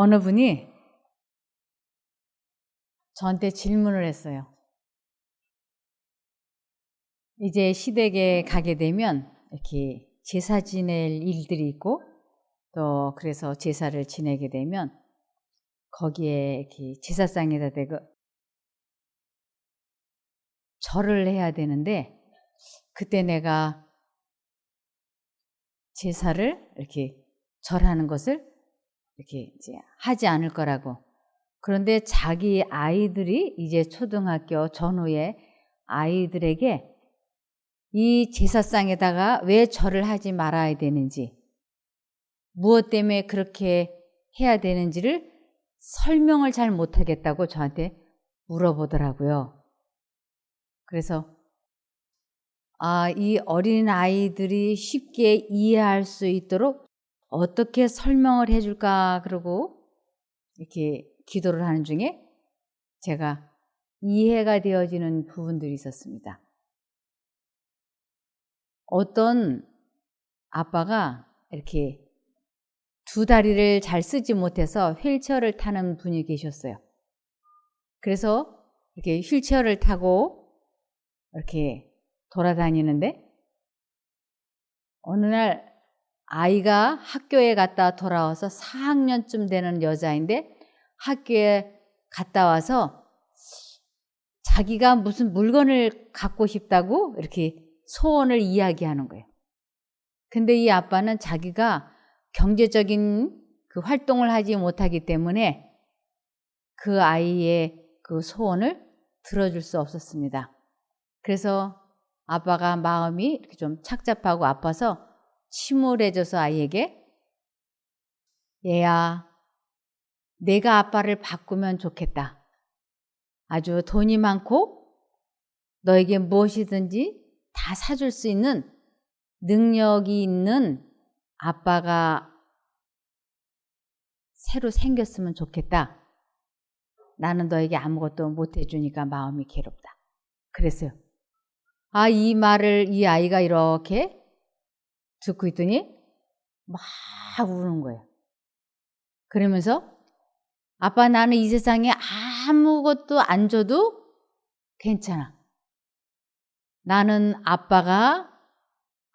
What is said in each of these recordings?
어느 분이 저한테 질문을 했어요. 이제 시댁에 가게 되면 이렇게 제사 지낼 일들이 있고 또 그래서 제사를 지내게 되면 거기에 이렇게 제사상에다 대고 절을 해야 되는데 그때 내가 제사를 이렇게 절하는 것을 이렇게 이제 하지 않을 거라고. 그런데 자기 아이들이 이제 초등학교 전후에 아이들에게 이 제사상에다가 왜 절을 하지 말아야 되는지, 무엇 때문에 그렇게 해야 되는지를 설명을 잘 못하겠다고 저한테 물어보더라고요. 그래서 이 어린 아이들이 쉽게 이해할 수 있도록 어떻게 설명을 해줄까 그러고 이렇게 기도를 하는 중에 제가 이해가 되어지는 부분들이 있었습니다. 어떤 아빠가 이렇게 두 다리를 잘 쓰지 못해서 휠체어를 타는 분이 계셨어요. 그래서 이렇게 휠체어를 타고 이렇게 돌아다니는데 어느 날 아이가 학교에 갔다 돌아와서 4학년쯤 되는 여자인데 학교에 갔다 와서 자기가 무슨 물건을 갖고 싶다고 이렇게 소원을 이야기하는 거예요. 근데 이 아빠는 자기가 경제적인 그 활동을 하지 못하기 때문에 그 아이의 그 소원을 들어줄 수 없었습니다. 그래서 아빠가 마음이 이렇게 좀 착잡하고 아파서 침울해져서 아이에게 얘야, 내가 아빠를 바꾸면 좋겠다. 아주 돈이 많고 너에게 무엇이든지 다 사줄 수 있는 능력이 있는 아빠가 새로 생겼으면 좋겠다. 나는 너에게 아무것도 못 해주니까 마음이 괴롭다. 그랬어요. 이 말을 이 아이가 이렇게 듣고 있더니 막 우는 거예요. 그러면서 아빠, 나는 이 세상에 아무것도 안 줘도 괜찮아. 나는 아빠가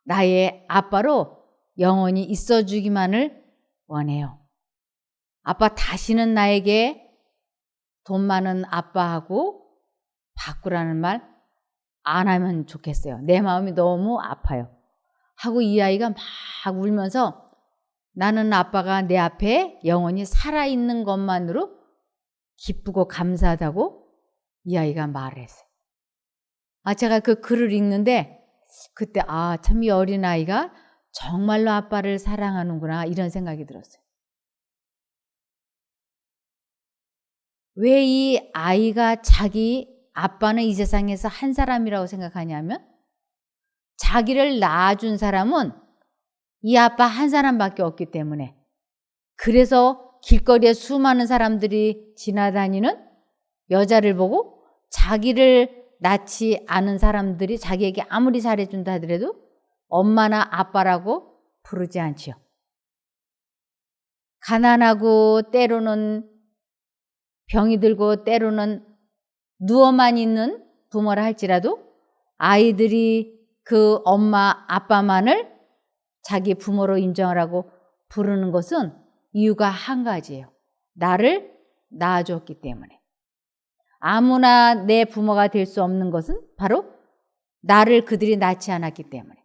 나의 아빠로 영원히 있어주기만을 원해요. 아빠 다시는 나에게 돈 많은 아빠하고 바꾸라는 말 안 하면 좋겠어요. 내 마음이 너무 아파요. 하고 이 아이가 막 울면서 나는 아빠가 내 앞에 영원히 살아있는 것만으로 기쁘고 감사하다고 이 아이가 말을 했어요. 제가 그 글을 읽는데 그때 참 이 어린아이가 정말로 아빠를 사랑하는구나 이런 생각이 들었어요. 왜 이 아이가 자기 아빠는 이 세상에서 한 사람이라고 생각하냐면 자기를 낳아준 사람은 이 아빠 한 사람밖에 없기 때문에 그래서 길거리에 수많은 사람들이 지나다니는 여자를 보고 자기를 낳지 않은 사람들이 자기에게 아무리 잘해준다 하더라도 엄마나 아빠라고 부르지 않지요. 가난하고 때로는 병이 들고 때로는 누워만 있는 부모라 할지라도 아이들이 그 엄마 아빠만을 자기 부모로 인정을 하고 부르는 것은 이유가 한 가지예요. 나를 낳아줬기 때문에. 아무나 내 부모가 될 수 없는 것은 바로 나를 그들이 낳지 않았기 때문에.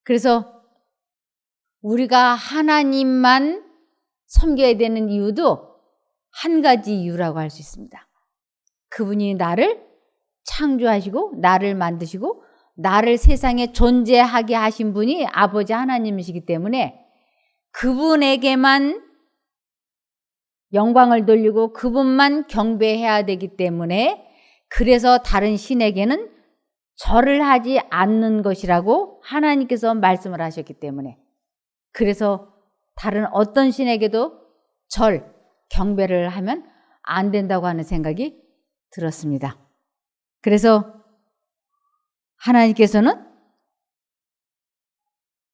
그래서 우리가 하나님만 섬겨야 되는 이유도 한 가지 이유라고 할 수 있습니다. 그분이 나를 창조하시고 나를 만드시고 나를 세상에 존재하게 하신 분이 아버지 하나님이시기 때문에 그분에게만 영광을 돌리고 그분만 경배해야 되기 때문에 그래서 다른 신에게는 절을 하지 않는 것이라고 하나님께서 말씀을 하셨기 때문에 그래서 다른 어떤 신에게도 절, 경배를 하면 안 된다고 하는 생각이 들었습니다. 그래서 하나님께서는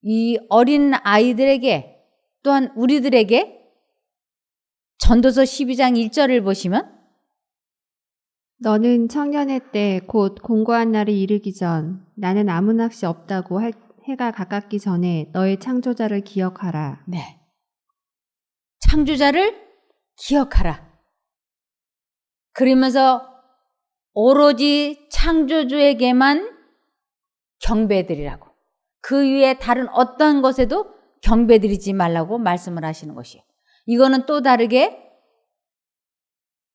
이 어린 아이들에게 또한 우리들에게 전도서 12장 1절을 보시면 너는 청년의 때 곧 공고한 날이 이르기 전 나는 아무 낚시 없다고 할 해가 가깝기 전에 너의 창조자를 기억하라. 네. 창조자를 기억하라. 그러면서 오로지 창조주에게만 경배드리라고. 그 위에 다른 어떠한 것에도 경배드리지 말라고 말씀을 하시는 것이에요. 이거는 또 다르게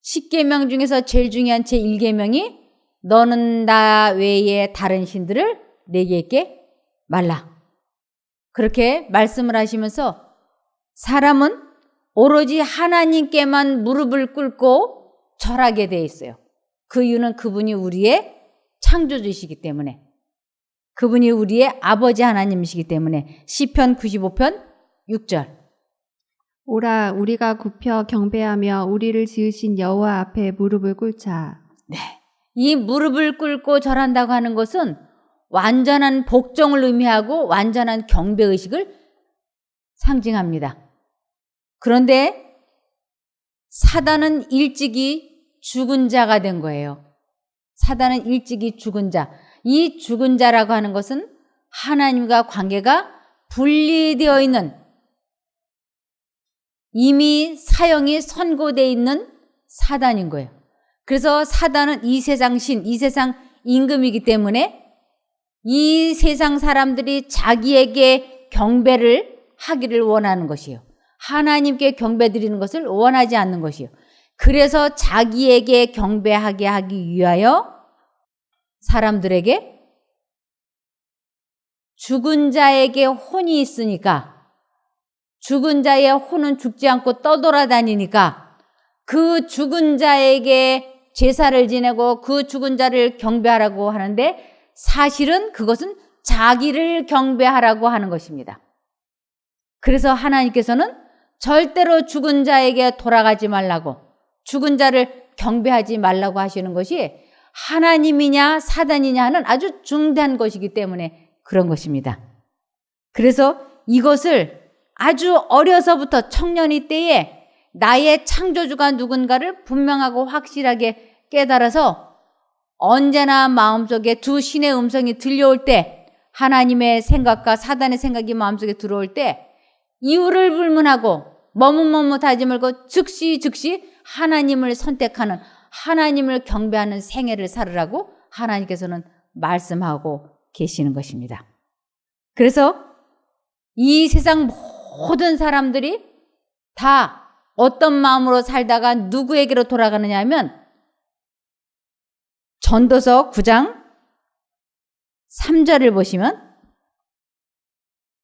10계명 중에서 제일 중요한 제1계명이 너는 나 외에 다른 신들을 내게 있게 말라. 그렇게 말씀을 하시면서 사람은 오로지 하나님께만 무릎을 꿇고 절하게 돼 있어요. 그 이유는 그분이 우리의 창조주이시기 때문에, 그분이 우리의 아버지 하나님이시기 때문에. 시편 95편 6절. 오라 우리가 굽혀 경배하며 우리를 지으신 여호와 앞에 무릎을 꿇자. 네. 이 무릎을 꿇고 절한다고 하는 것은 완전한 복종을 의미하고 완전한 경배의식을 상징합니다. 그런데 사단은 일찍이 죽은 자가 된 거예요. 사단은 일찍이 죽은 자. 이 죽은 자라고 하는 것은 하나님과 관계가 분리되어 있는, 이미 사형이 선고되어 있는 사단인 거예요. 그래서 사단은 이 세상 신, 이 세상 임금이기 때문에 이 세상 사람들이 자기에게 경배를 하기를 원하는 것이에요. 하나님께 경배드리는 것을 원하지 않는 것이에요. 그래서 자기에게 경배하게 하기 위하여 사람들에게 죽은 자에게 혼이 있으니까, 죽은 자의 혼은 죽지 않고 떠돌아다니니까 그 죽은 자에게 제사를 지내고 그 죽은 자를 경배하라고 하는데, 사실은 그것은 자기를 경배하라고 하는 것입니다. 그래서 하나님께서는 절대로 죽은 자에게 돌아가지 말라고, 죽은 자를 경배하지 말라고 하시는 것이 하나님이냐 사단이냐 하는 아주 중대한 것이기 때문에 그런 것입니다. 그래서 이것을 아주 어려서부터 청년이 때에 나의 창조주가 누군가를 분명하고 확실하게 깨달아서 언제나 마음속에 두 신의 음성이 들려올 때, 하나님의 생각과 사단의 생각이 마음속에 들어올 때 이유를 불문하고 머뭇머뭇하지 말고 즉시 하나님을 선택하는, 하나님을 경배하는 생애를 살으라고 하나님께서는 말씀하고 계시는 것입니다. 그래서 이 세상 모든 사람들이 다 어떤 마음으로 살다가 누구에게로 돌아가느냐 하면 전도서 9장 3절을 보시면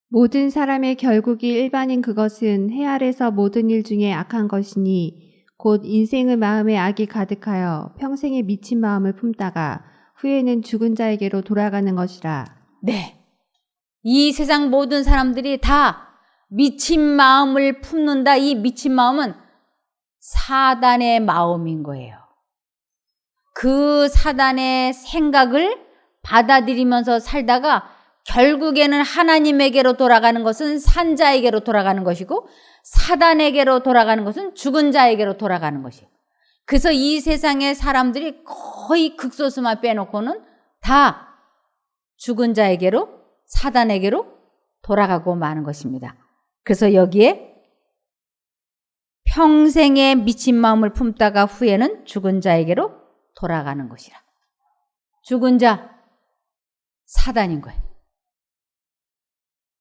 모든 사람의 결국이 일반인 그것은 해 아래서 모든 일 중에 악한 것이니 곧 인생의 마음에 악이 가득하여 평생에 미친 마음을 품다가 후에는 죽은 자에게로 돌아가는 것이라. 네. 이 세상 모든 사람들이 다 미친 마음을 품는다. 이 미친 마음은 사단의 마음인 거예요. 그 사단의 생각을 받아들이면서 살다가 결국에는 하나님에게로 돌아가는 것은 산자에게로 돌아가는 것이고, 사단에게로 돌아가는 것은 죽은 자에게로 돌아가는 것이에요. 그래서 이 세상의 사람들이 거의 극소수만 빼놓고는 다 죽은 자에게로, 사단에게로 돌아가고 마는 것입니다. 그래서 여기에 평생에 미친 마음을 품다가 후에는 죽은 자에게로 돌아가는 것이라. 죽은 자, 사단인 거예요.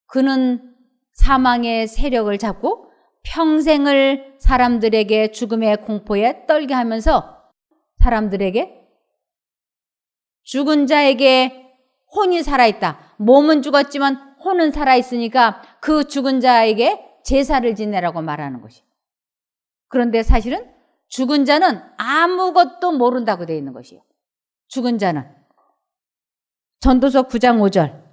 그는 사망의 세력을 잡고 평생을 사람들에게 죽음의 공포에 떨게 하면서 사람들에게 죽은 자에게 혼이 살아있다. 몸은 죽었지만 혼은 살아있으니까 그 죽은 자에게 제사를 지내라고 말하는 것이에요. 그런데 사실은 죽은 자는 아무것도 모른다고 되어 있는 것이에요. 죽은 자는. 전도서 9장 5절.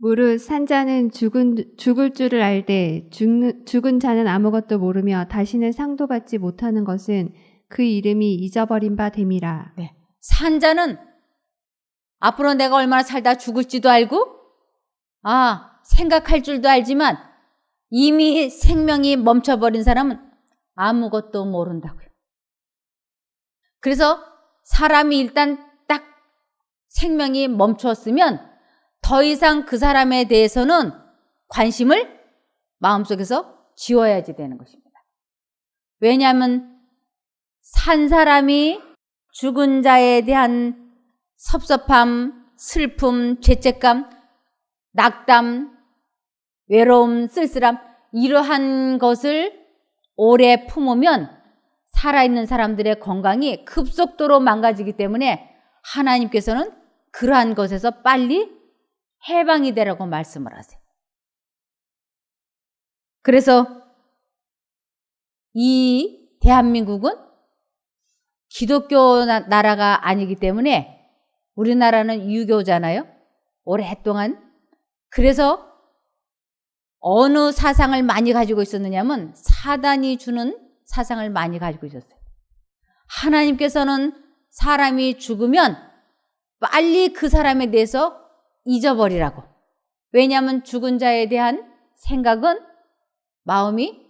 무릇 산자는 죽을 줄을 알되 죽은 자는 아무것도 모르며 다시는 상도받지 못하는 것은 그 이름이 잊어버린 바 됨이라. 네. 산자는 앞으로 내가 얼마나 살다 죽을지도 알고, 생각할 줄도 알지만 이미 생명이 멈춰버린 사람은 아무것도 모른다고요. 그래서 사람이 일단 딱 생명이 멈추었으면 더 이상 그 사람에 대해서는 관심을 마음속에서 지워야지 되는 것입니다. 왜냐하면 산 사람이 죽은 자에 대한 섭섭함, 슬픔, 죄책감, 낙담, 외로움, 쓸쓸함 이러한 것을 오래 품으면 살아있는 사람들의 건강이 급속도로 망가지기 때문에 하나님께서는 그러한 것에서 빨리 해방이 되라고 말씀을 하세요. 그래서 이 대한민국은 기독교 나라가 아니기 때문에 우리나라는 유교잖아요. 오랫동안. 그래서 어느 사상을 많이 가지고 있었느냐면 사단이 주는 사상을 많이 가지고 있었어요. 하나님께서는 사람이 죽으면 빨리 그 사람에 대해서 잊어버리라고. 왜냐하면 죽은 자에 대한 생각은 마음이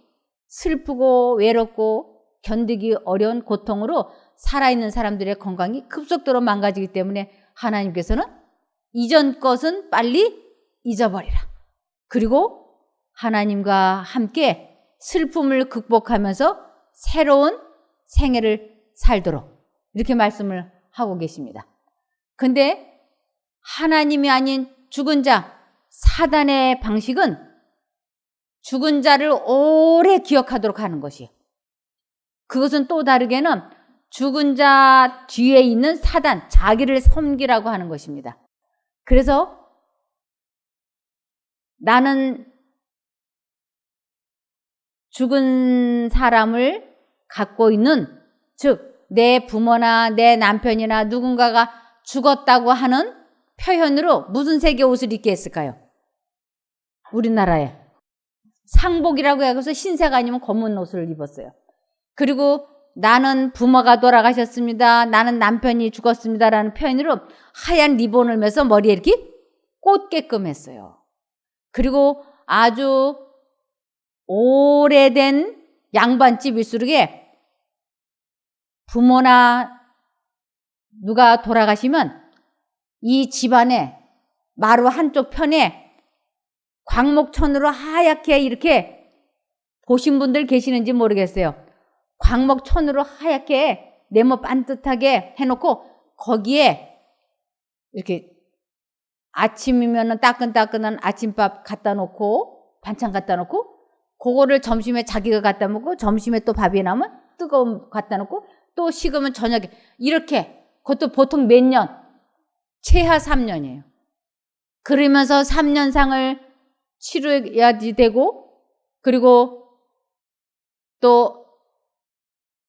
슬프고 외롭고 견디기 어려운 고통으로 살아있는 사람들의 건강이 급속도로 망가지기 때문에 하나님께서는 이전 것은 빨리 잊어버리라. 그리고 하나님과 함께 슬픔을 극복하면서 새로운 생애를 살도록 이렇게 말씀을 하고 계십니다. 근데 하나님이 아닌 죽은 자, 사단의 방식은 죽은 자를 오래 기억하도록 하는 것이에요. 그것은 또 다르게는 죽은 자 뒤에 있는 사단, 자기를 섬기라고 하는 것입니다. 그래서 나는 죽은 사람을 갖고 있는, 즉 내 부모나 내 남편이나 누군가가 죽었다고 하는 표현으로 무슨 색의 옷을 입게 했을까요? 우리나라에 상복이라고 해서 흰색 아니면 검은 옷을 입었어요. 그리고 나는 부모가 돌아가셨습니다. 나는 남편이 죽었습니다라는 표현으로 하얀 리본을 매서 머리에 이렇게 꽂게끔 했어요. 그리고 아주 오래된 양반집 일수록에 부모나 누가 돌아가시면 이 집안에 마루 한쪽 편에 광목천으로 하얗게 이렇게 보신 분들 계시는지 모르겠어요. 광목천으로 하얗게 네모 반듯하게 해놓고 거기에 이렇게 아침이면 따끈따끈한 아침밥 갖다 놓고 반찬 갖다 놓고 그거를 점심에 자기가 갖다 먹고 점심에 또 밥이 남으면 뜨거운 거 갖다 놓고 또 식으면 저녁에 이렇게 그것도 보통 몇 년? 최하 3년이에요. 그러면서 3년상을 치러야지 되고 그리고 또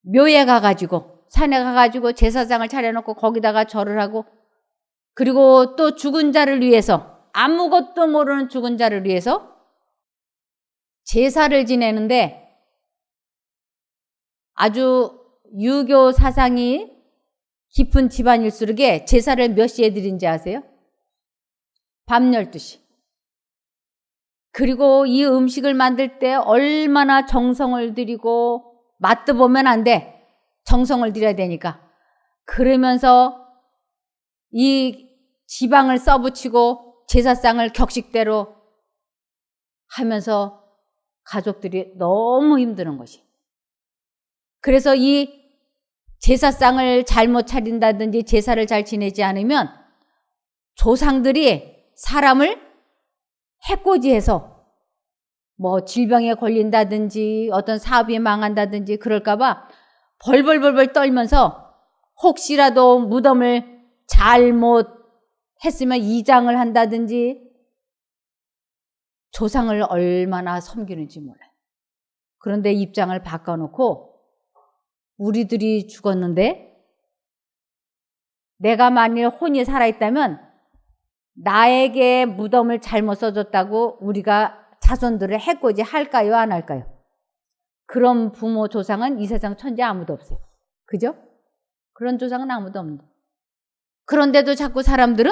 묘에 가가지고 산에 가가지고 제사장을 차려놓고 거기다가 절을 하고 그리고 또 죽은 자를 위해서 아무것도 모르는 죽은 자를 위해서 제사를 지내는데 아주 유교 사상이 깊은 집안일수록에 제사를 몇 시에 드린지 아세요? 밤 12시. 그리고 이 음식을 만들 때 얼마나 정성을 들이고 맛도 보면 안 돼. 정성을 들여야 되니까. 그러면서 이 지방을 써붙이고 제사상을 격식대로 하면서 가족들이 너무 힘드는 것이. 그래서 이 제사상을 잘못 차린다든지 제사를 잘 지내지 않으면 조상들이 사람을 해코지해서 뭐 질병에 걸린다든지 어떤 사업이 망한다든지 그럴까봐 벌벌벌벌 떨면서 혹시라도 무덤을 잘못 했으면 이장을 한다든지 조상을 얼마나 섬기는지 몰라요. 그런데 입장을 바꿔놓고 우리들이 죽었는데 내가 만일 혼이 살아있다면 나에게 무덤을 잘못 써줬다고 우리가 자손들을 해코지 할까요? 안 할까요? 그런 부모 조상은 이 세상 천지에 아무도 없어요. 그죠? 그런 조상은 아무도 없는데. 그런데도 자꾸 사람들은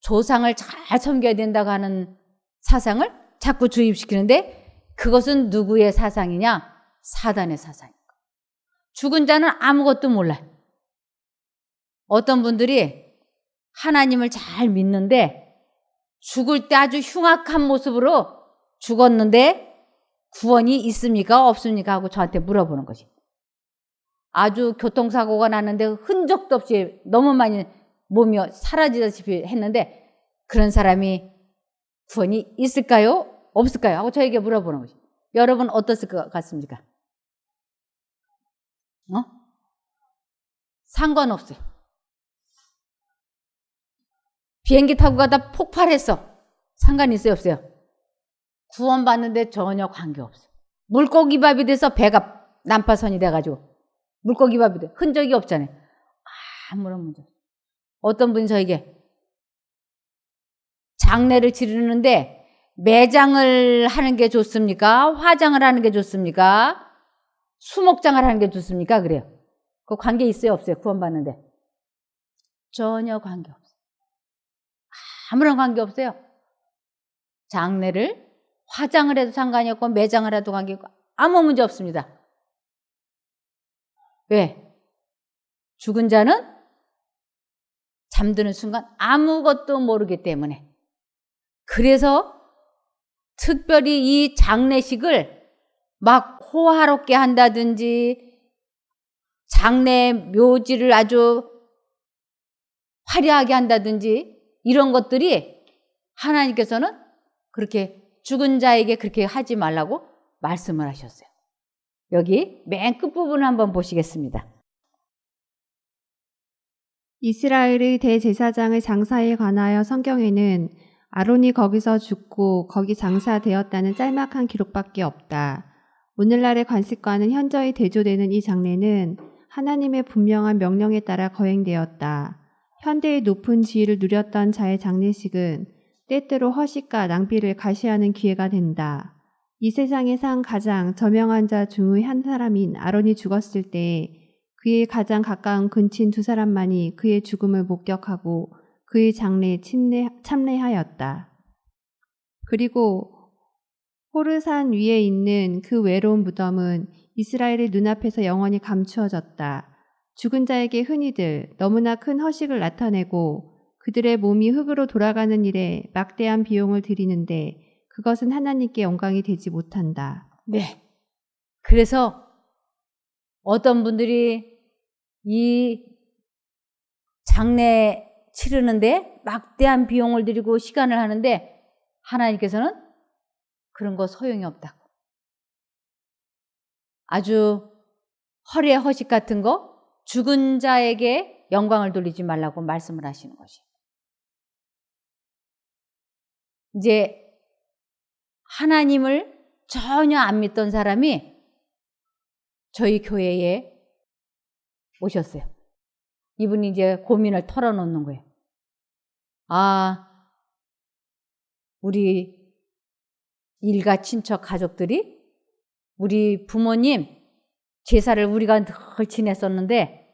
조상을 잘 섬겨야 된다고 하는 사상을 자꾸 주입시키는데 그것은 누구의 사상이냐? 사단의 사사니까. 죽은 자는 아무것도 몰라요. 어떤 분들이 하나님을 잘 믿는데 죽을 때 아주 흉악한 모습으로 죽었는데 구원이 있습니까? 없습니까? 하고 저한테 물어보는 거지. 아주 교통사고가 났는데 흔적도 없이 너무 많이 몸이 사라지다시피 했는데 그런 사람이 구원이 있을까요? 없을까요? 하고 저에게 물어보는 거지. 여러분 어떻을 것 같습니까? 상관없어요. 비행기 타고 가다 폭발했어. 상관 있어요? 없어요? 구원받는데 전혀 관계없어요. 물고기밥이 돼서 배가 난파선이 돼가지고 물고기밥이 돼. 흔적이 없잖아요. 아무런 문제 없어요. 어떤 분이 저에게 장례를 치르는데 매장을 하는 게 좋습니까? 화장을 하는 게 좋습니까? 수목장을 하는 게 좋습니까? 그래요. 그 관계 있어요? 없어요? 구원받는데. 전혀 관계 없어요. 아무런 관계 없어요. 장례를 화장을 해도 상관이 없고 매장을 해도 관계 없고 아무 문제 없습니다. 왜? 죽은 자는 잠드는 순간 아무것도 모르기 때문에. 그래서 특별히 이 장례식을 막 호화롭게 한다든지 장례 묘지를 아주 화려하게 한다든지 이런 것들이 하나님께서는 그렇게 죽은 자에게 그렇게 하지 말라고 말씀을 하셨어요. 여기 맨 끝부분을 한번 보시겠습니다. 이스라엘의 대제사장의 장사에 관하여 성경에는 아론이 거기서 죽고 거기 장사되었다는 짤막한 기록밖에 없다. 오늘날의 관습과는 현저히 대조되는 이 장례는 하나님의 분명한 명령에 따라 거행되었다. 현대의 높은 지위를 누렸던 자의 장례식은 때때로 허식과 낭비를 가시하는 기회가 된다. 이 세상에상 가장 저명한 자 중의 한 사람인 아론이 죽었을 때 그의 가장 가까운 근친 두 사람만이 그의 죽음을 목격하고 그의 장례에 참례하였다. 그리고 호르산 위에 있는 그 외로운 무덤은 이스라엘의 눈앞에서 영원히 감추어졌다. 죽은 자에게 흔히들 너무나 큰 허식을 나타내고 그들의 몸이 흙으로 돌아가는 일에 막대한 비용을 들이는데 그것은 하나님께 영광이 되지 못한다. 네. 그래서 어떤 분들이 이 장례 치르는데 막대한 비용을 들이고 시간을 하는데 하나님께서는 그런 거 소용이 없다고. 아주 허례 허식 같은 거 죽은 자에게 영광을 돌리지 말라고 말씀을 하시는 것이에요. 이제 하나님을 전혀 안 믿던 사람이 저희 교회에 오셨어요. 이분이 이제 고민을 털어놓는 거예요. 아, 우리 일가 친척 가족들이 우리 부모님 제사를 우리가 늘 지냈었는데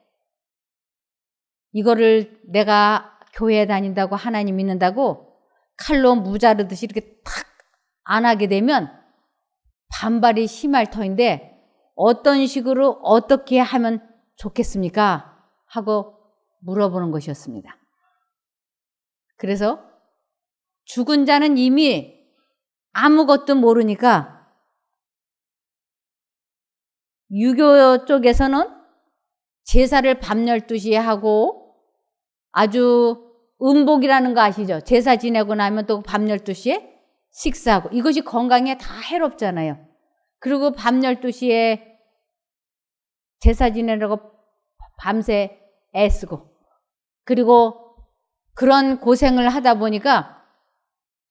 이거를 내가 교회에 다닌다고 하나님 믿는다고 칼로 무자르듯이 이렇게 탁 안 하게 되면 반발이 심할 터인데 어떤 식으로 어떻게 하면 좋겠습니까? 하고 물어보는 것이었습니다. 그래서 죽은 자는 이미 아무것도 모르니까 유교 쪽에서는 제사를 밤 12시에 하고 아주 음복이라는 거 아시죠? 제사 지내고 나면 또 밤 12시에 식사하고 이것이 건강에 다 해롭잖아요. 그리고 밤 12시에 제사 지내려고 밤새 애쓰고 그리고 그런 고생을 하다 보니까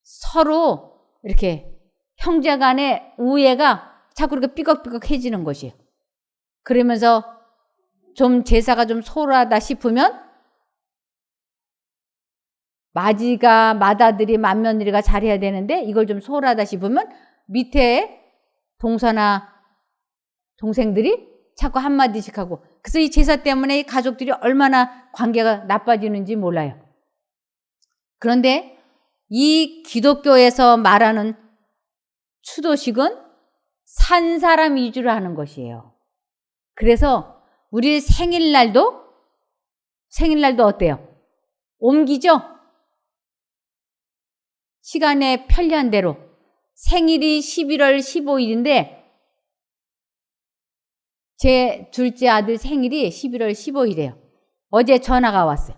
서로 이렇게 형제 간의 우애가 자꾸 이렇게 삐걱삐걱해지는 것이에요. 그러면서 좀 제사가 좀 소홀하다 싶으면 맏아들이 맏며느리가 잘해야 되는데 이걸 좀 소홀하다 싶으면 밑에 동서나 동생들이 자꾸 한마디씩 하고 그래서 이 제사 때문에 이 가족들이 얼마나 관계가 나빠지는지 몰라요. 그런데 이 기독교에서 말하는 추도식은 산 사람 위주로 하는 것이에요. 그래서 우리 생일날도 어때요? 옮기죠? 시간에 편리한 대로. 생일이 11월 15일인데 제 둘째 아들 생일이 11월 15일이에요. 어제 전화가 왔어요.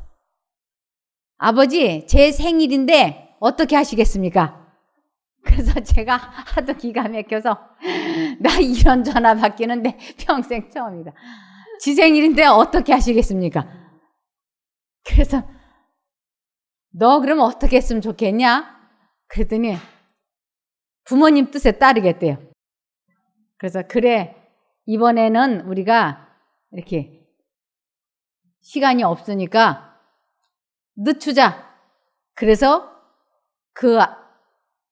아버지, 제 생일인데 어떻게 하시겠습니까? 그래서 제가 하도 기가 막혀서 나 이런 전화 받기는데 평생 처음이다. 지 생일인데 어떻게 하시겠습니까? 그래서 너 그러면 어떻게 했으면 좋겠냐? 그랬더니 부모님 뜻에 따르겠대요. 그래서 그래, 이번에는 우리가 이렇게 시간이 없으니까 늦추자. 그래서 그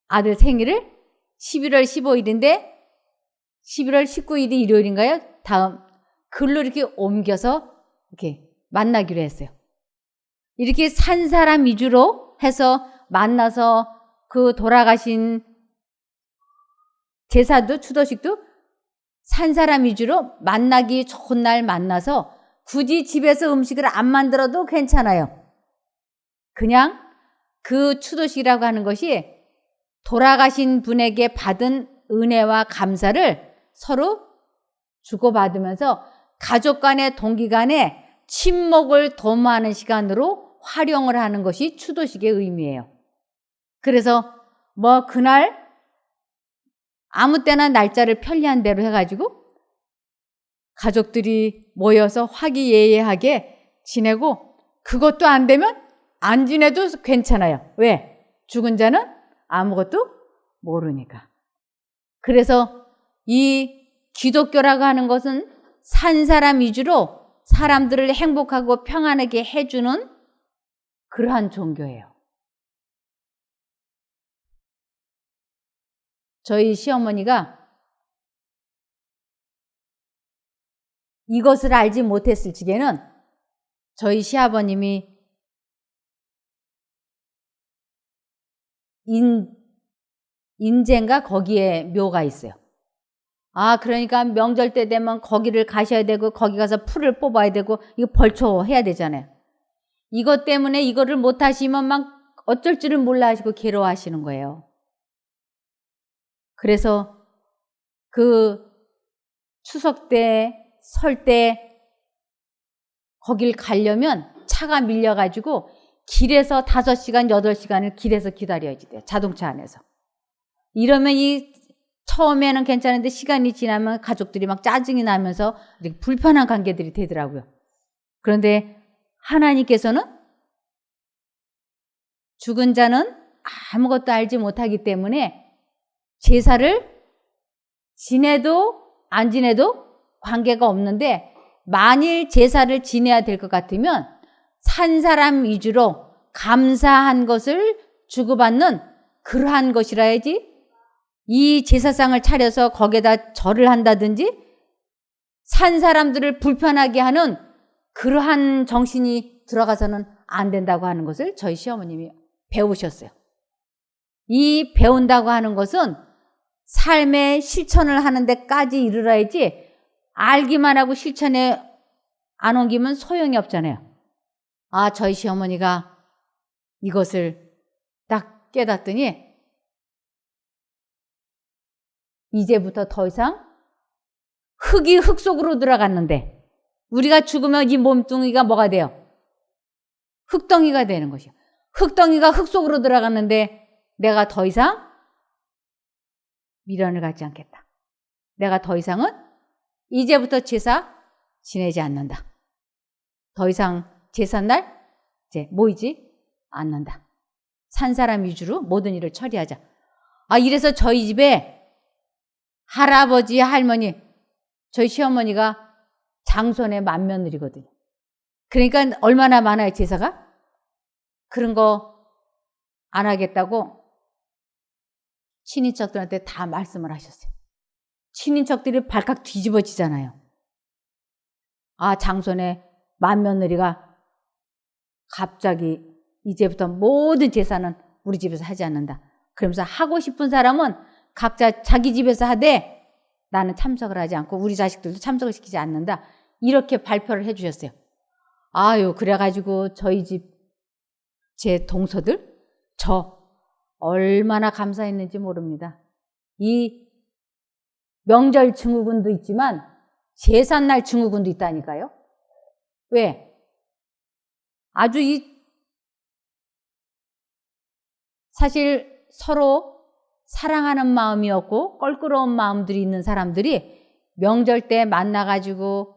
아들 생일을 11월 15일인데 11월 19일이 일요일인가요? 다음 글로 이렇게 옮겨서 이렇게 만나기로 했어요. 이렇게 산 사람 위주로 해서 만나서 그 돌아가신 제사도 추도식도 산 사람 위주로 만나기 좋은 날 만나서 굳이 집에서 음식을 안 만들어도 괜찮아요. 그냥 그 추도식이라고 하는 것이 돌아가신 분에게 받은 은혜와 감사를 서로 주고받으면서 가족 간의 동기 간의 친목을 도모하는 시간으로 활용을 하는 것이 추도식의 의미예요. 그래서 뭐 그날 아무 때나 날짜를 편리한 대로 해가지고 가족들이 모여서 화기애애하게 지내고 그것도 안 되면 안 지내도 괜찮아요. 왜? 죽은 자는 아무것도 모르니까. 그래서 이 기독교라고 하는 것은 산 사람 위주로 사람들을 행복하고 평안하게 해주는 그러한 종교예요. 저희 시어머니가 이것을 알지 못했을 적에는 저희 시아버님이 인제인가 거기에 묘가 있어요. 아, 그러니까 명절 때 되면 거기를 가셔야 되고 거기 가서 풀을 뽑아야 되고 이거 벌초해야 되잖아요. 이것 때문에 이거를 못 하시면 막 어쩔 줄을 몰라 하시고 괴로워하시는 거예요. 그래서 그 추석 때, 설 때 거길 가려면 차가 밀려가지고 길에서 5시간, 8시간을 길에서 기다려야지 돼요. 자동차 안에서. 이러면 처음에는 괜찮은데 시간이 지나면 가족들이 막 짜증이 나면서 불편한 관계들이 되더라고요. 그런데 하나님께서는 죽은 자는 아무것도 알지 못하기 때문에 제사를 지내도 안 지내도 관계가 없는데 만일 제사를 지내야 될 것 같으면 산 사람 위주로 감사한 것을 주고받는 그러한 것이라야지 이 제사상을 차려서 거기에다 절을 한다든지 산 사람들을 불편하게 하는 그러한 정신이 들어가서는 안 된다고 하는 것을 저희 시어머님이 배우셨어요. 이 배운다고 하는 것은 삶의 실천을 하는 데까지 이르러야지 알기만 하고 실천에 안 옮기면 소용이 없잖아요. 아, 저희 시어머니가 이것을 딱 깨닫더니 이제부터 더 이상 흙이 흙 속으로 들어갔는데 우리가 죽으면 이 몸뚱이가 뭐가 돼요? 흙덩이가 되는 것이요. 흙덩이가 흙 속으로 들어갔는데 내가 더 이상 미련을 갖지 않겠다. 내가 더 이상은 이제부터 제사 지내지 않는다. 더 이상 제삿날 이제 모이지 않는다. 산 사람 위주로 모든 일을 처리하자. 아, 이래서 저희 집에 할아버지, 할머니, 저희 시어머니가 장손의 맏며느리거든요. 그러니까 얼마나 많아요, 제사가? 그런 거 안 하겠다고 친인척들한테 다 말씀을 하셨어요. 친인척들이 발칵 뒤집어지잖아요. 아, 장손의 맏며느리가 갑자기 이제부터 모든 제사는 우리 집에서 하지 않는다. 그러면서 하고 싶은 사람은 각자 자기 집에서 하되 나는 참석을 하지 않고 우리 자식들도 참석을 시키지 않는다. 이렇게 발표를 해 주셨어요. 아유, 그래가지고 저희 집 제 동서들 저 얼마나 감사했는지 모릅니다. 이 명절 증후군도 있지만 제삿날 증후군도 있다니까요. 왜? 아주 사실 서로 사랑하는 마음이었고 껄끄러운 마음들이 있는 사람들이 명절 때 만나가지고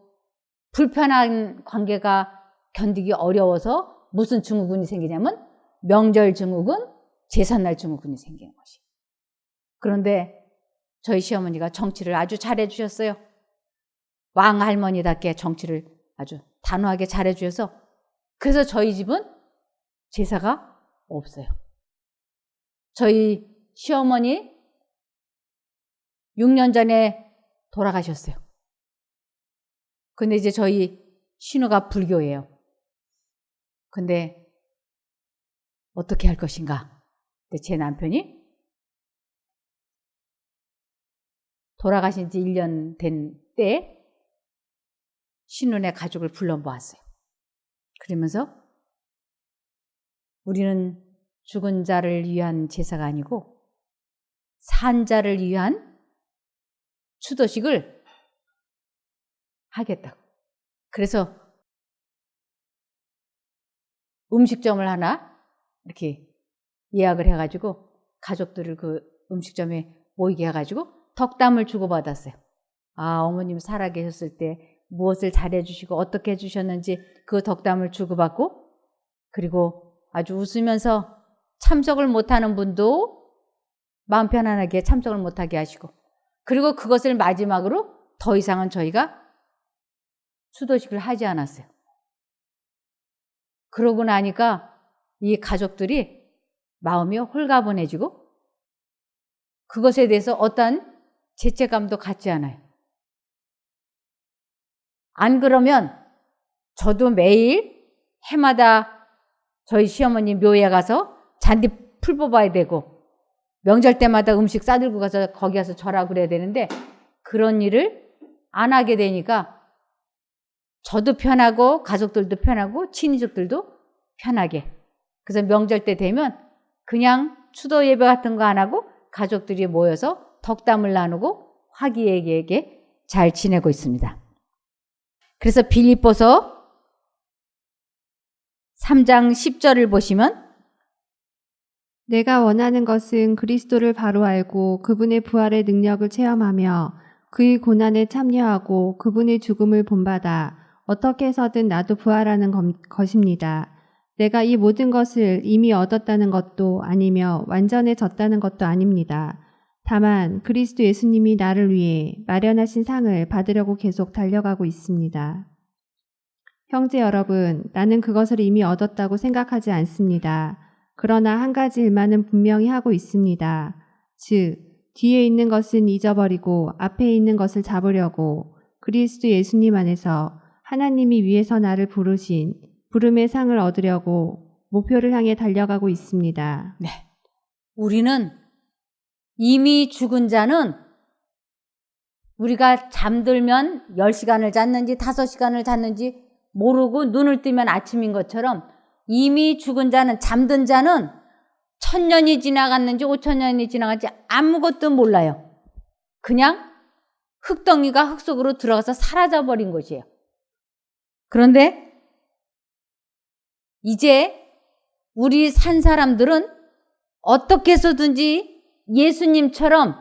불편한 관계가 견디기 어려워서 무슨 증후군이 생기냐면 명절 증후군, 제삿날 증후군이 생기는 것이. 그런데 저희 시어머니가 정치를 아주 잘해 주셨어요. 왕 할머니답게 정치를 아주 단호하게 잘해 주셔서 그래서 저희 집은 제사가 없어요. 저희 시어머니 6년 전에 돌아가셨어요. 근데 이제 저희 신우가 불교예요. 근데 어떻게 할 것인가? 근데 제 남편이 돌아가신 지 1년 된 때에 신우네 가족을 불러 모았어요. 그러면서 우리는 죽은 자를 위한 제사가 아니고 산 자를 위한 추도식을 하겠다고. 그래서 음식점을 하나 이렇게 예약을 해가지고 가족들을 그 음식점에 모이게 해가지고 덕담을 주고받았어요. 아, 어머님 살아계셨을 때 무엇을 잘해주시고 어떻게 해주셨는지 그 덕담을 주고받고 그리고 아주 웃으면서 참석을 못하는 분도 마음 편안하게 참석을 못하게 하시고 그리고 그것을 마지막으로 더 이상은 저희가 추도식을 하지 않았어요. 그러고 나니까 이 가족들이 마음이 홀가분해지고 그것에 대해서 어떠한 죄책감도 갖지 않아요. 안 그러면 저도 매일 해마다 저희 시어머니 묘에 가서 잔디 풀 뽑아야 되고 명절 때마다 음식 싸들고 가서 거기 가서 절하고 그래야 되는데 그런 일을 안 하게 되니까 저도 편하고 가족들도 편하고 친인척들도 편하게. 그래서 명절 때 되면 그냥 추도 예배 같은 거 안 하고 가족들이 모여서 덕담을 나누고 화기애애하게 잘 지내고 있습니다. 그래서 빌립보서 3장 10절을 보시면 내가 원하는 것은 그리스도를 바로 알고 그분의 부활의 능력을 체험하며 그의 고난에 참여하고 그분의 죽음을 본받아 어떻게 해서든 나도 부활하는 것입니다. 내가 이 모든 것을 이미 얻었다는 것도 아니며 완전해졌다는 것도 아닙니다. 다만 그리스도 예수님이 나를 위해 마련하신 상을 받으려고 계속 달려가고 있습니다. 형제 여러분, 나는 그것을 이미 얻었다고 생각하지 않습니다. 그러나 한 가지 일만은 분명히 하고 있습니다. 즉, 뒤에 있는 것은 잊어버리고 앞에 있는 것을 잡으려고 그리스도 예수님 안에서 하나님이 위에서 나를 부르신 부름의 상을 얻으려고 목표를 향해 달려가고 있습니다. 네, 우리는 이미 죽은 자는 우리가 잠들면 10시간을 잤는지 5시간을 잤는지 모르고 눈을 뜨면 아침인 것처럼 이미 죽은 자는 잠든 자는 1000년이 지나갔는지 5000년이 지나갔는지 아무것도 몰라요. 그냥 흙덩이가 흙 속으로 들어가서 사라져버린 것이에요. 그런데 이제 우리 산 사람들은 어떻게 해서든지 예수님처럼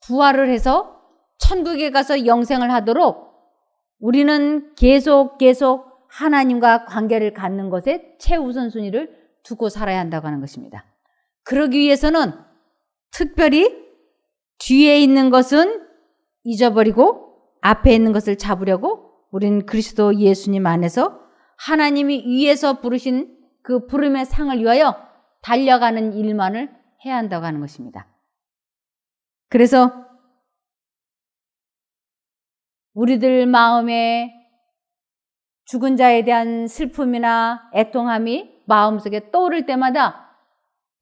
부활을 해서 천국에 가서 영생을 하도록 우리는 계속 하나님과 관계를 갖는 것에 최우선순위를 두고 살아야 한다고 하는 것입니다. 그러기 위해서는 특별히 뒤에 있는 것은 잊어버리고 앞에 있는 것을 잡으려고 우리는 그리스도 예수님 안에서 하나님이 위에서 부르신 그 부름의 상을 위하여 달려가는 일만을 해야 한다고 하는 것입니다. 그래서 우리들 마음에 죽은 자에 대한 슬픔이나 애통함이 마음속에 떠오를 때마다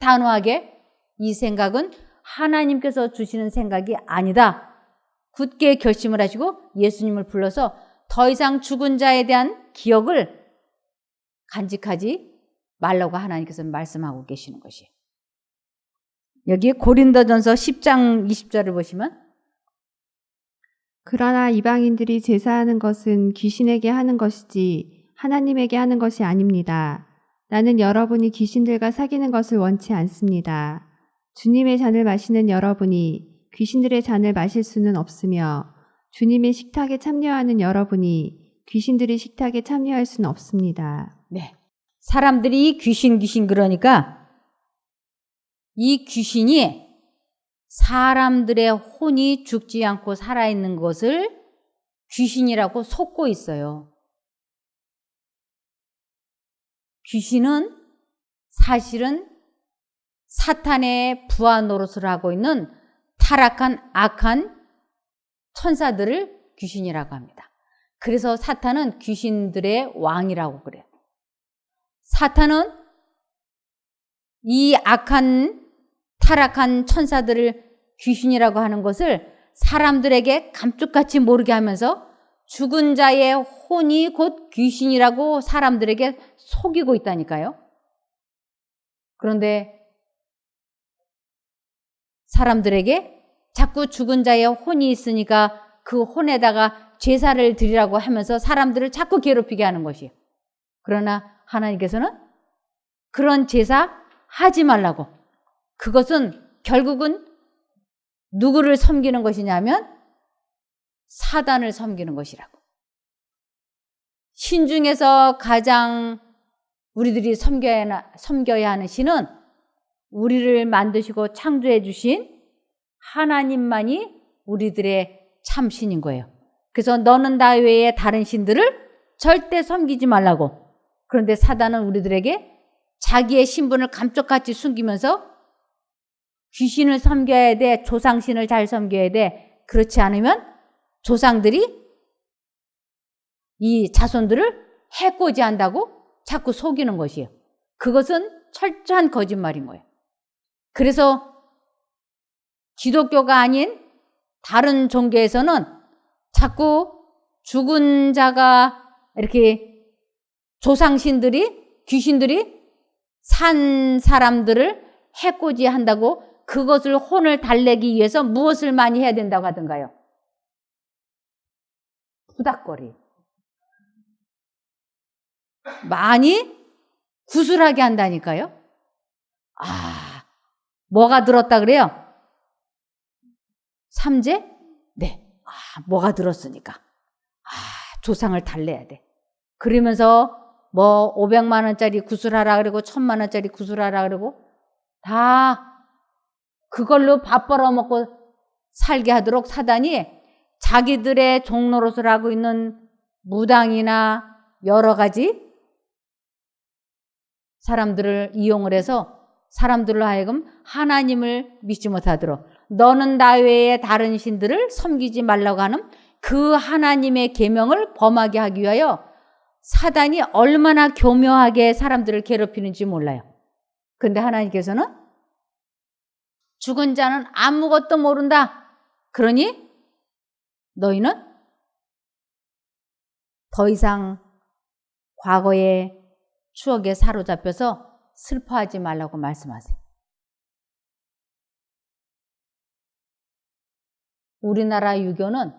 단호하게 이 생각은 하나님께서 주시는 생각이 아니다. 굳게 결심을 하시고 예수님을 불러서 더 이상 죽은 자에 대한 기억을 간직하지 말라고 하나님께서 말씀하고 계시는 것이에요. 여기 고린도전서 10장 20절을 보시면 그러나 이방인들이 제사하는 것은 귀신에게 하는 것이지 하나님에게 하는 것이 아닙니다. 나는 여러분이 귀신들과 사귀는 것을 원치 않습니다. 주님의 잔을 마시는 여러분이 귀신들의 잔을 마실 수는 없으며 주님의 식탁에 참여하는 여러분이 귀신들의 식탁에 참여할 수는 없습니다. 네. 사람들이 귀신 그러니까 이 귀신이 사람들의 혼이 죽지 않고 살아있는 것을 귀신이라고 속고 있어요. 귀신은 사실은 사탄의 부하 노릇을 하고 있는 타락한 악한 천사들을 귀신이라고 합니다. 그래서 사탄은 귀신들의 왕이라고 그래요. 사탄은 이 악한 타락한 천사들을 귀신이라고 하는 것을 사람들에게 감쪽같이 모르게 하면서 죽은 자의 혼이 곧 귀신이라고 사람들에게 속이고 있다니까요. 그런데 사람들에게 자꾸 죽은 자의 혼이 있으니까 그 혼에다가 제사를 드리라고 하면서 사람들을 자꾸 괴롭히게 하는 것이에요. 그러나 하나님께서는 그런 제사 하지 말라고. 그것은 결국은 누구를 섬기는 것이냐면 사단을 섬기는 것이라고. 신 중에서 가장 우리들이 섬겨야 하는 신은 우리를 만드시고 창조해 주신 하나님만이 우리들의 참신인 거예요. 그래서 너는 나 외에 다른 신들을 절대 섬기지 말라고. 그런데 사단은 우리들에게 자기의 신분을 감쪽같이 숨기면서 귀신을 섬겨야 돼, 조상신을 잘 섬겨야 돼. 그렇지 않으면 조상들이 이 자손들을 해코지한다고 자꾸 속이는 것이에요. 그것은 철저한 거짓말인 거예요. 그래서 기독교가 아닌 다른 종교에서는 자꾸 죽은 자가 이렇게 조상신들이 귀신들이 산 사람들을 해코지한다고 그것을 혼을 달래기 위해서 무엇을 많이 해야 된다고 하던가요? 부닥거리. 많이 구슬하게 한다니까요. 뭐가 들었다 그래요? 삼재? 네. 뭐가 들었으니까. 조상을 달래야 돼. 그러면서 뭐 500만 원짜리 구슬하라 그러고 1000만 원짜리 구슬하라 그러고 다 그걸로 밥 벌어먹고 살게 하도록 사단이 자기들의 종노릇을 하고 있는 무당이나 여러 가지 사람들을 이용을 해서 사람들로 하여금 하나님을 믿지 못하도록 너는 나 외에 다른 신들을 섬기지 말라고 하는 그 하나님의 계명을 범하게 하기 위하여 사단이 얼마나 교묘하게 사람들을 괴롭히는지 몰라요. 그런데 하나님께서는 죽은 자는 아무것도 모른다. 그러니 너희는 더 이상 과거의 추억에 사로잡혀서 슬퍼하지 말라고 말씀하세요. 우리나라 유교는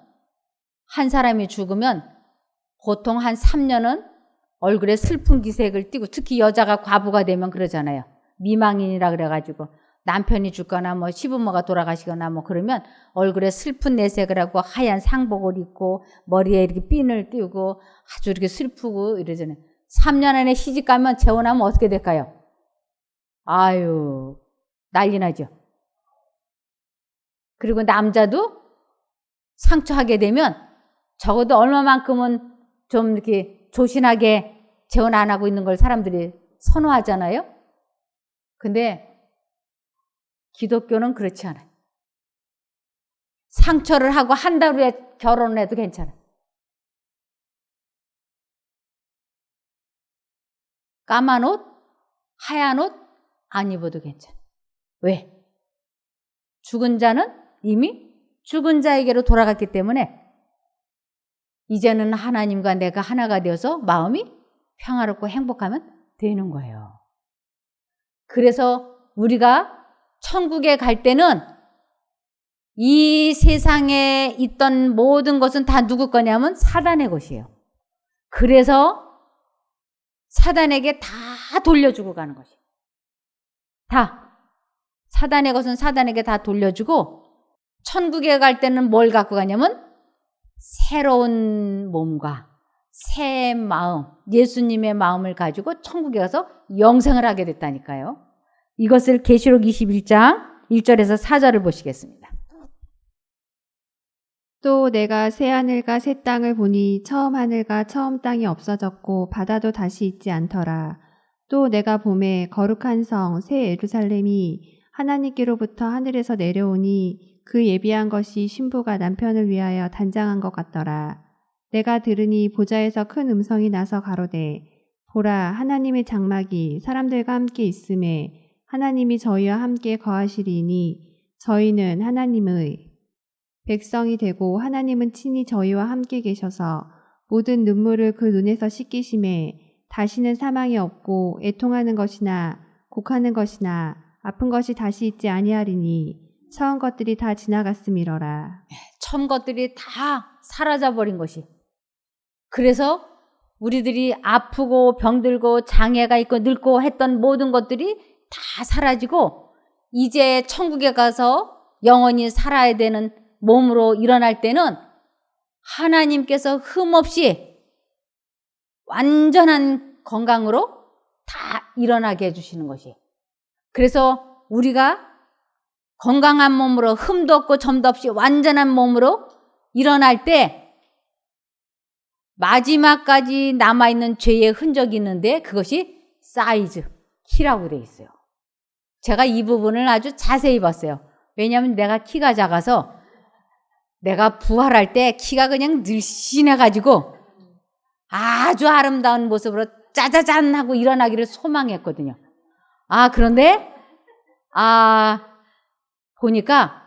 한 사람이 죽으면 보통 한 3년은 얼굴에 슬픈 기색을 띠고 특히 여자가 과부가 되면 그러잖아요. 미망인이라 그래가지고 남편이 죽거나 뭐 시부모가 돌아가시거나 뭐 그러면 얼굴에 슬픈 내색을 하고 하얀 상복을 입고 머리에 이렇게 핀을 띄우고 아주 이렇게 슬프고 이러잖아요. 3년 안에 시집 가면 재혼하면 어떻게 될까요? 아유, 난리 나죠. 그리고 남자도 상처하게 되면 적어도 얼마만큼은 좀 이렇게 조신하게 재혼 안 하고 있는 걸 사람들이 선호하잖아요. 근데 기독교는 그렇지 않아요. 상처를 하고 한 달 후에 결혼을 해도 괜찮아요. 까만 옷, 하얀 옷 안 입어도 괜찮아요. 왜? 죽은 자는 이미 죽은 자에게로 돌아갔기 때문에 이제는 하나님과 내가 하나가 되어서 마음이 평화롭고 행복하면 되는 거예요. 그래서 우리가 천국에 갈 때는 이 세상에 있던 모든 것은 다 누구 거냐면 사단의 것이에요. 그래서 사단에게 다 돌려주고 가는 것이에요. 다. 사단의 것은 사단에게 다 돌려주고 천국에 갈 때는 뭘 갖고 가냐면 새로운 몸과 새 마음, 예수님의 마음을 가지고 천국에 가서 영생을 하게 됐다니까요. 이것을 계시록 21장 1절에서 4절을 보시겠습니다. 또 내가 새 하늘과 새 땅을 보니 처음 하늘과 처음 땅이 없어졌고 바다도 다시 있지 않더라. 또 내가 보매 거룩한 성 새 예루살렘이 하나님께로부터 하늘에서 내려오니 그 예비한 것이 신부가 남편을 위하여 단장한 것 같더라. 내가 들으니 보좌에서 큰 음성이 나서 가로되 보라 하나님의 장막이 사람들과 함께 있음에 하나님이 저희와 함께 거하시리니 저희는 하나님의 백성이 되고 하나님은 친히 저희와 함께 계셔서 모든 눈물을 그 눈에서 씻기심에 다시는 사망이 없고 애통하는 것이나 곡하는 것이나 아픈 것이 다시 있지 아니하리니 처음 것들이 다 지나갔음이러라. 처음 것들이 다 사라져버린 것이. 그래서 우리들이 아프고 병들고 장애가 있고 늙고 했던 모든 것들이 다 사라지고 이제 천국에 가서 영원히 살아야 되는 몸으로 일어날 때는 하나님께서 흠없이 완전한 건강으로 다 일어나게 해주시는 것이. 그래서 우리가 건강한 몸으로 흠도 없고 점도 없이 완전한 몸으로 일어날 때 마지막까지 남아있는 죄의 흔적이 있는데 그것이 사이즈, 키라고 되어 있어요. 제가 이 부분을 아주 자세히 봤어요. 왜냐하면 내가 키가 작아서 내가 부활할 때 키가 그냥 늘씬해가지고 아주 아름다운 모습으로 짜자잔 하고 일어나기를 소망했거든요. 그런데 보니까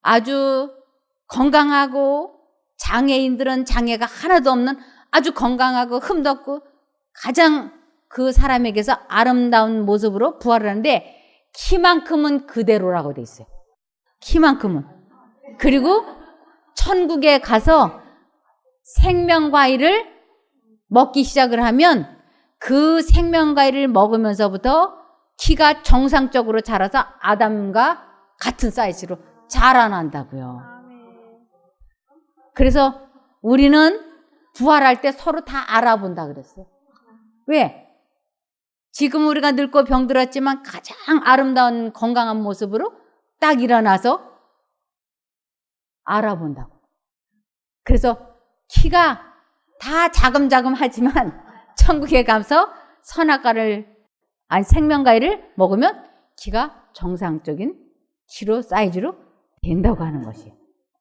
아주 건강하고 장애인들은 장애가 하나도 없는 아주 건강하고 흠도 없고 가장 그 사람에게서 아름다운 모습으로 부활을 하는데 키만큼은 그대로라고 돼 있어요. 키만큼은. 그리고 천국에 가서 생명과일을 먹기 시작을 하면 그 생명과일을 먹으면서부터 키가 정상적으로 자라서 아담과 같은 사이즈로 자라난다고요. 그래서 우리는 부활할 때 서로 다 알아본다 그랬어요. 왜? 지금 우리가 늙고 병들었지만 가장 아름다운 건강한 모습으로 딱 일어나서 알아본다고. 그래서 키가 다 자금자금하지만 천국에 가서 생명과일을 먹으면 키가 정상적인 키로 사이즈로 된다고 하는 것이에요.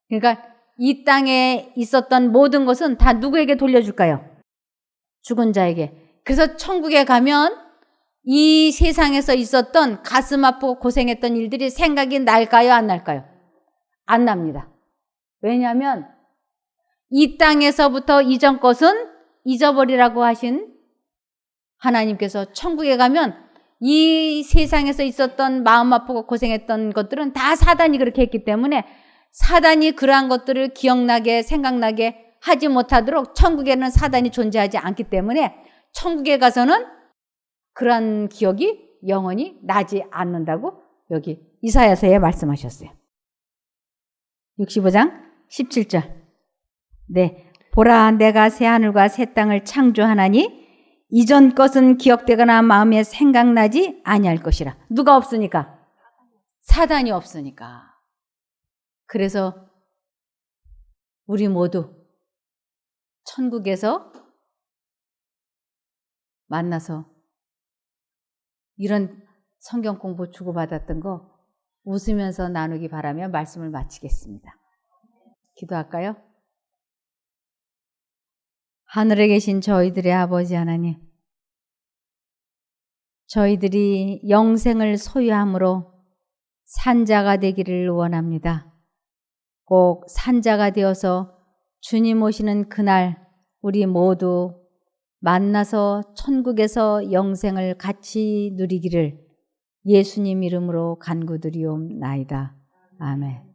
그러니까 이 땅에 있었던 모든 것은 다 누구에게 돌려줄까요? 죽은 자에게. 그래서 천국에 가면 이 세상에서 있었던 가슴 아프고 고생했던 일들이 생각이 날까요? 안 날까요? 안 납니다. 왜냐하면 이 땅에서부터 이전 것은 잊어버리라고 하신 하나님께서 천국에 가면 이 세상에서 있었던 마음 아프고 고생했던 것들은 다 사단이 그렇게 했기 때문에 사단이 그러한 것들을 기억나게 생각나게 하지 못하도록 천국에는 사단이 존재하지 않기 때문에 천국에 가서는 그러한 기억이 영원히 나지 않는다고 여기 이사야서에 말씀하셨어요. 65장 17절. 네, 보라 내가 새 하늘과 새 땅을 창조하나니 이전 것은 기억되거나 마음에 생각나지 아니할 것이라. 누가 없으니까? 사단이 없으니까. 그래서 우리 모두 천국에서 만나서 이런 성경 공부 주고받았던 거 웃으면서 나누기 바라며 말씀을 마치겠습니다. 기도할까요? 하늘에 계신 저희들의 아버지 하나님, 저희들이 영생을 소유함으로 산자가 되기를 원합니다. 꼭 산자가 되어서 주님 오시는 그날 우리 모두 만나서 천국에서 영생을 같이 누리기를 예수님 이름으로 간구드리옵나이다. 아멘.